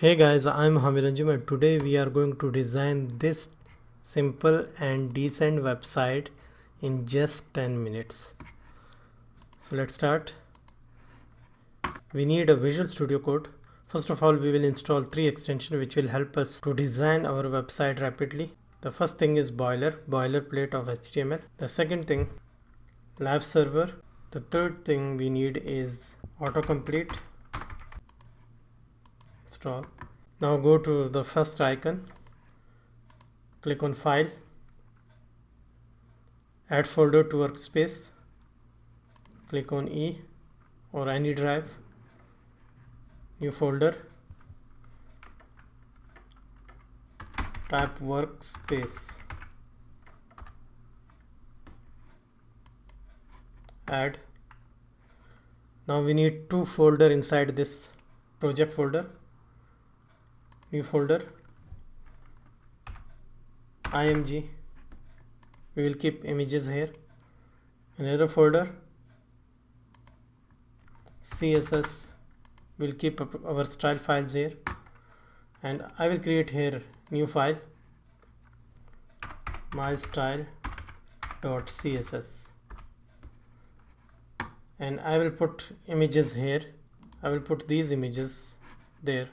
Hey guys, I'm Hamiranjim and today we are going to design this simple and decent website in just 10 minutes. So let's start. We need a Visual Studio Code. First of all, we will install 3 extensions which will help us to design our website rapidly. The first thing is boilerplate of HTML. The second thing, live server. The third thing we need is autocomplete. Install. Now go to the first icon, click on file, add folder to workspace, click on E or any drive, new folder, type workspace, add. Now we need 2 folders inside this project folder, new folder, img, we will keep images here, another folder, css, we'll keep our style files here, and I will create here new file, mystyle.css, and I will put images here. I will put these images there.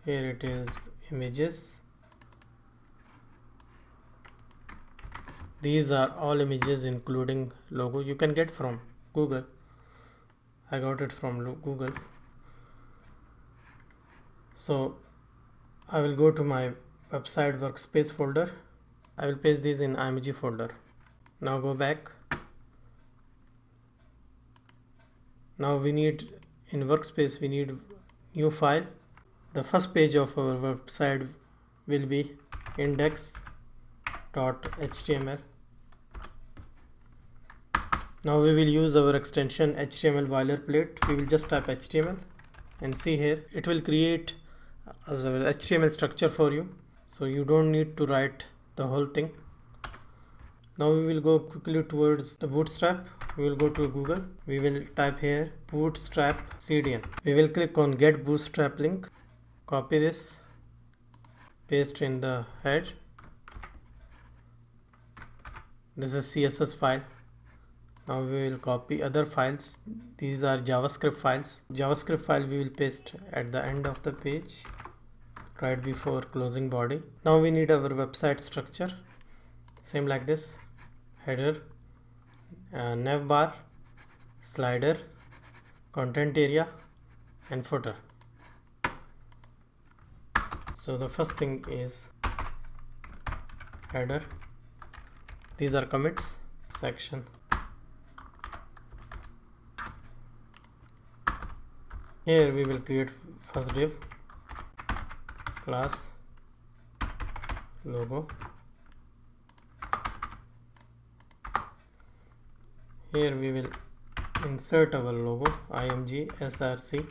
Here it is, images. These are all images including logo you can get from Google. I got it from Google. So I will go to my website workspace folder. I will paste these in img folder. Now go back. Now we need in workspace, we need new file. The first page of our website will be index.html. Now we will use our extension HTML boilerplate. We will just type HTML and see here it will create as a HTML structure for you, so you don't need to write the whole thing. Now we will go quickly towards the Bootstrap. We will go to Google. We will type here Bootstrap CDN. We will click on get Bootstrap link. Copy this, paste in the head. This is CSS file. Now we will copy other files. These are JavaScript files. JavaScript file we will paste at the end of the page, right before closing body. Now we need our website structure. Same like this: header, nav bar, slider, content area, and footer. So the first thing is header. These are commits. Section. Here we will create first div, class, logo. Here we will insert our logo, img src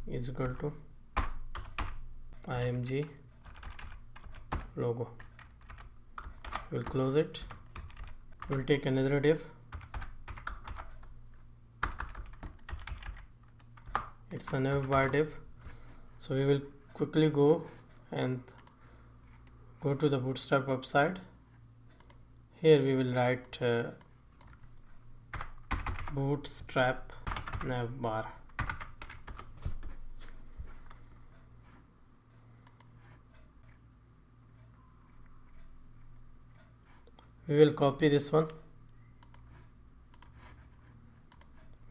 is equal to img logo. We'll close it. We'll take another div. It's a nav bar div. So we will quickly go and go to the Bootstrap website. Here we will write Bootstrap nav bar. We will copy this one.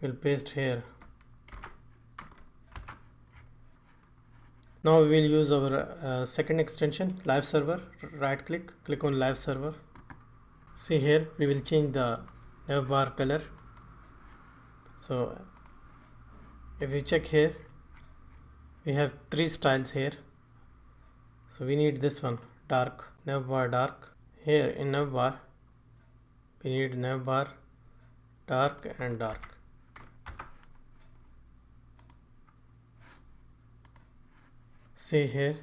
We'll paste here. Now we will use our second extension, live server. Right click, click on live server. See here, we will change the nav bar color. So if we check here, we have 3 styles here. So we need this one, dark, nav bar dark. Here in nav bar, we need nav bar dark and dark. See here,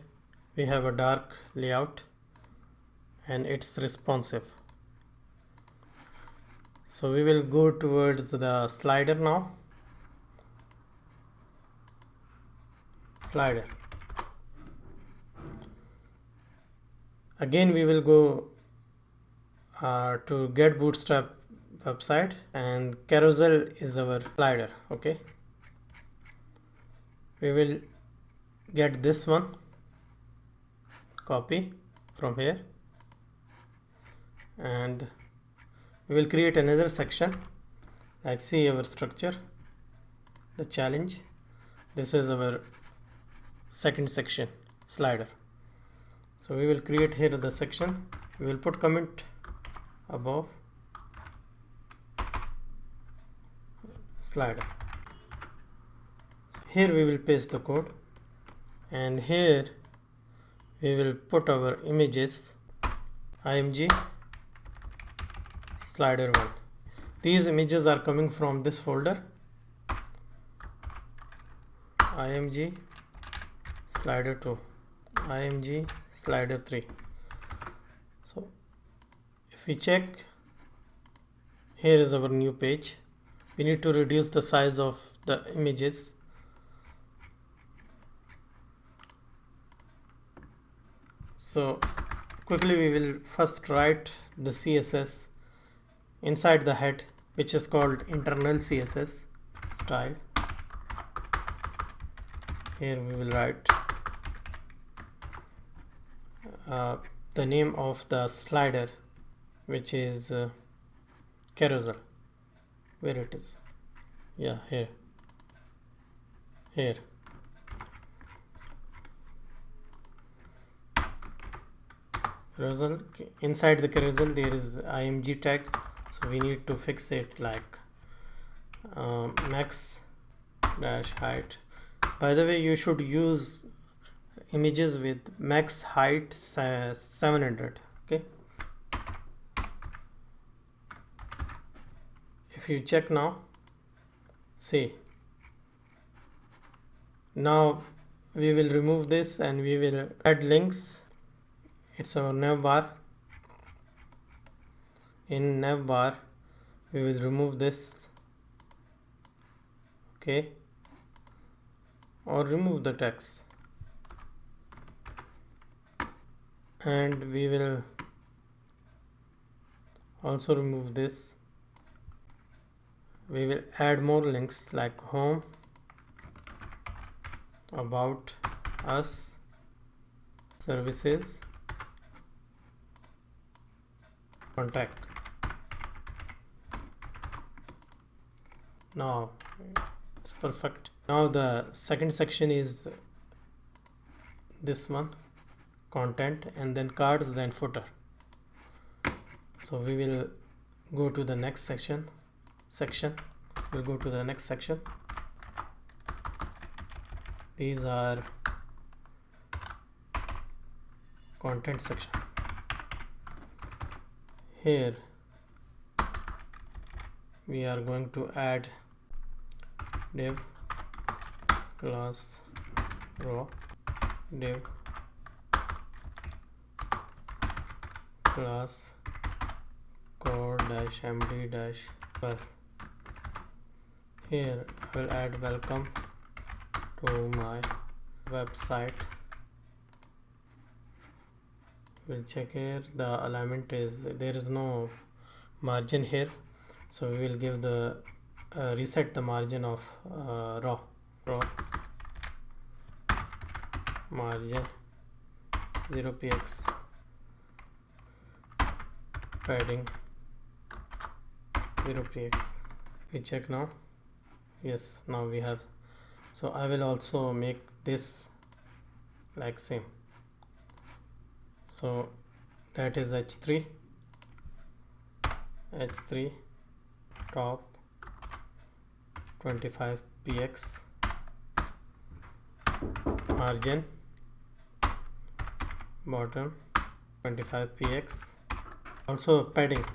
we have a dark layout and it's responsive. So we will go towards the slider now. slider. Again we will go to get Bootstrap website, and carousel is our slider. Okay, we will get this one, copy from here, and we will create another section. Like, see our structure, the challenge. This is our second section, slider. So we will create here the section. We will put comment above slider. Here we will paste the code, and here we will put our images, img slider 1. These images are coming from this folder, img slider 2, img slider 3. So if we check, here is our new page. We need to reduce the size of the images. So quickly we will first write the CSS inside the head, which is called internal CSS style. Here we will write the name of the slider, which is carousel. Where it is? Yeah, here. Carousel. Inside the carousel there is img tag, so we need to fix it like max dash height. By the way, you should use images with max height 700. Okay, if you check now, see, now we will remove this and we will add links. It's our nav bar. In nav bar we will remove this, okay, or remove the text, and we will also remove this. We will add more links like home, about us, services, contact. Now it's perfect. Now the second section is this one, content, and then cards, then footer. So we will go to the next section. We'll go to the next section. These are content section. Here we are going to add div class raw, div class core dash md dash per. Here I will add welcome to my website. We'll check here, the alignment is, there is no margin here, so we will give the reset the margin of raw margin 0px, padding 0px. We check now. Yes, now we have. So I will also make this like same. So that is h3 top 25px, margin bottom 25px, also padding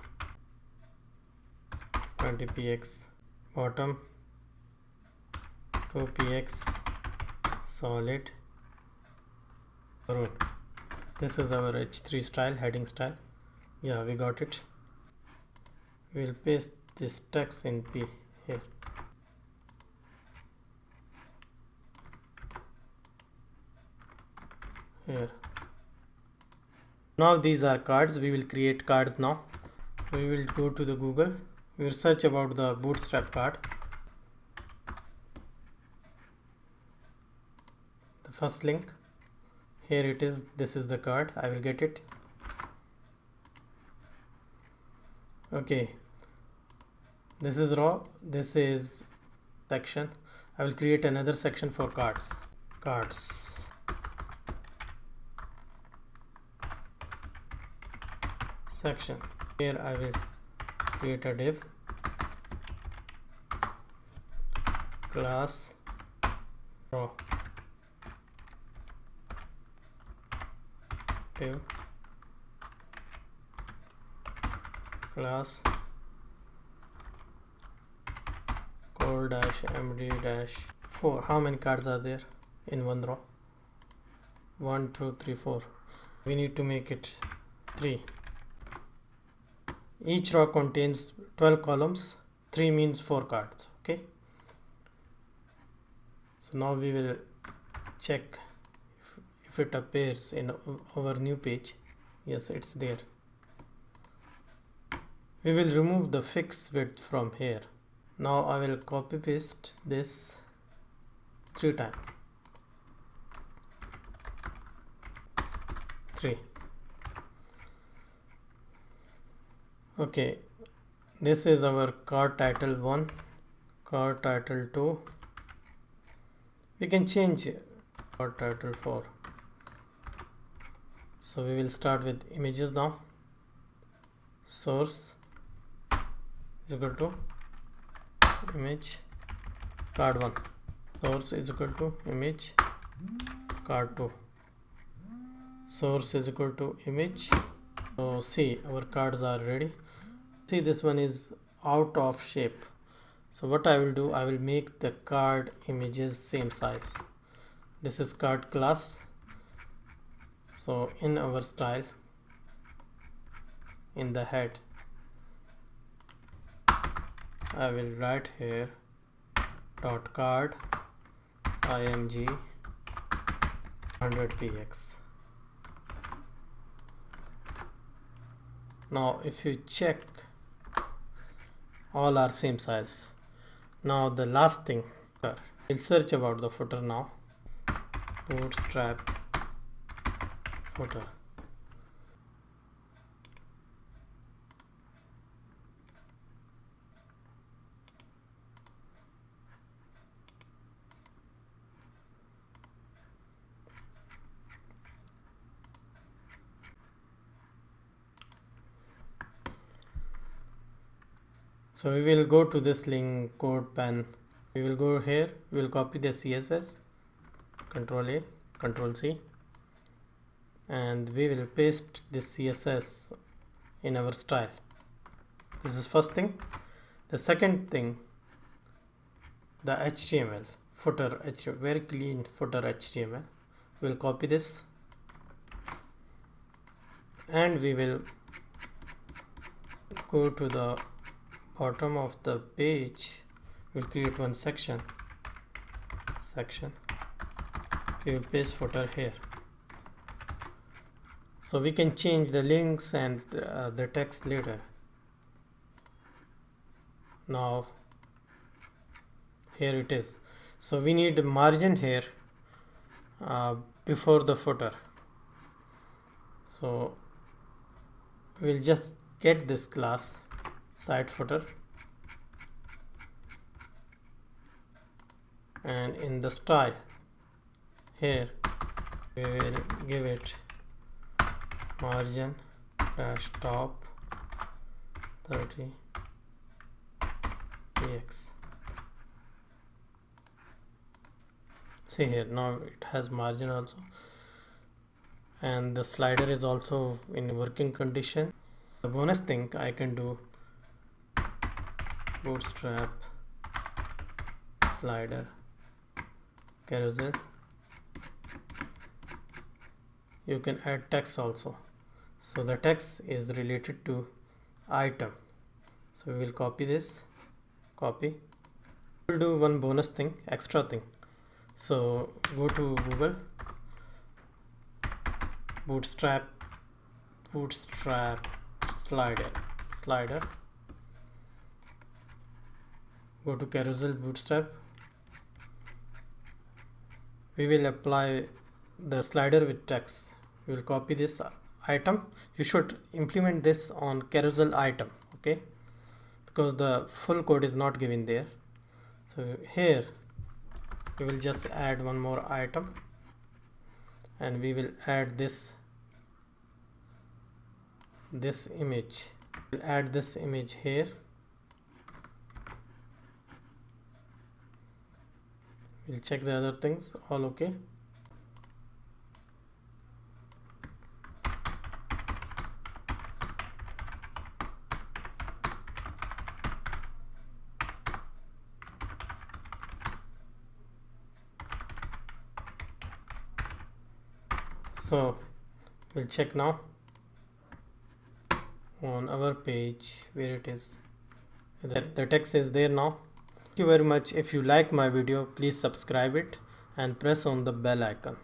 20px, bottom 2px, solid maroon. This is our h3 style, heading style. Yeah, we got it. We'll paste this text in p here. here. Now these are cards. We will create cards now. We will go to the Google. We will search about the Bootstrap card. The first link. Here it is. This is the card. I will get it. Okay. This is raw. This is section. I will create another section for cards. Cards. Section. Here I will create a div. Class raw. Div. Class core-md-4. How many cards are there in one row? 1 2 3 4. We need to make it 3. Each row contains 12 columns. 3 means 4 cards. Okay, so now we will check if it appears in our new page. Yes, it's there. We will remove the fixed width from here. Now I will copy paste this 3 times. 3. Okay, this is our card title 1, card title 2. We can change card title 4. So we will start with images now. Source is equal to image card 1. Source is equal to image card 2. Source is equal to image. So see, our cards are ready. See, this one is out of shape. So what I will do, I will make the card images same size. This is card class. So in our style, in the head, I will write here dot card img 100px. Now if you check, all are same size. Now the last thing, we'll search about the footer now. Bootstrap footer. So we will go to this link code pen. We will go here. We will copy the CSS. Control A, Control C, and we will paste this CSS in our style. This is first thing. The second thing, the HTML footer, very clean footer HTML. We will copy this and we will go to the bottom of the page. We'll create one section. We will paste footer here. So we can change the links and the text later. Now here it is. So we need a margin here before the footer. So we'll just get this class site footer, and in the style here we will give it margin dash top 30 px. See here, now it has margin also, and the slider is also in working condition. The bonus thing I can do, Bootstrap slider carousel. You can add text also. So the text is related to item. So we will copy this, copy. We'll do one bonus thing, extra thing. So go to Google, bootstrap slider. Go to carousel bootstrap. We will apply the slider with text. We will copy this item. You should implement this on carousel item, okay, because the full code is not given there. So here we will just add one more item, and we will add this image. We'll add this image here. We'll check the other things, all okay. So we'll check now on our page where it is. The text is there now. Thank you very much. If you like my video, please subscribe it and press on the bell icon.